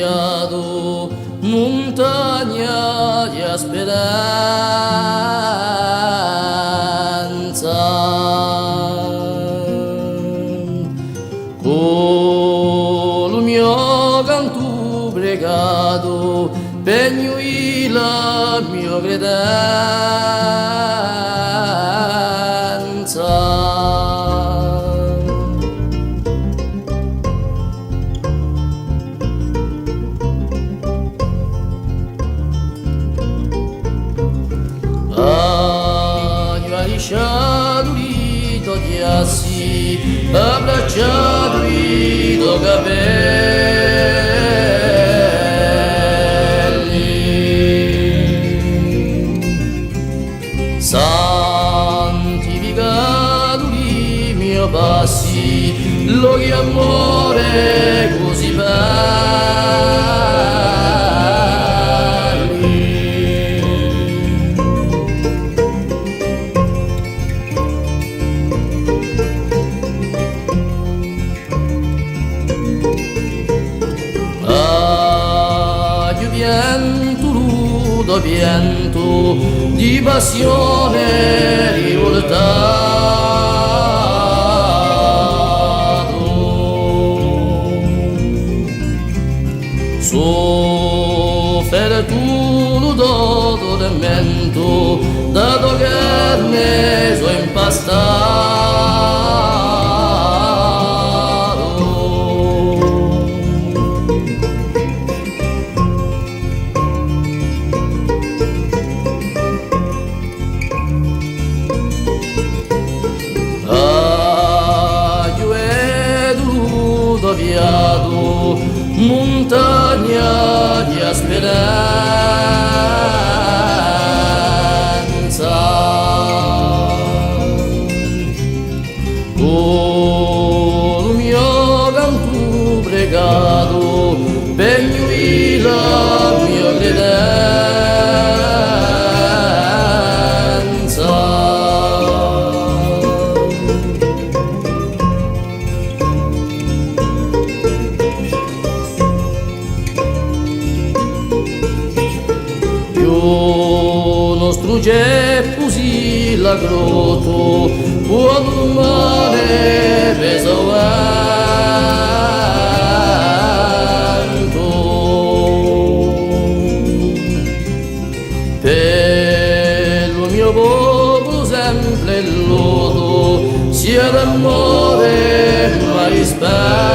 annunziato montagna di speranza. Con il mio canto pregato pegno la mia credenza. Lasciato rito di assi, abbracciato rito capelli, santificato i miei passi, lo che amore così pianto di passione rivoltato, sofferto da tormento, dato che me so impastato. Montagna di speranza, con il mio canto pregato pegno la mia credenza. Nostro geppusi la grotto, quando il mare pesa vento, per il mio popolo sempre il lodo, sia d'amore ma rispetto.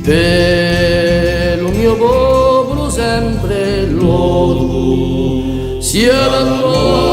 Per il mio popolo sempre lodo, sia l'amore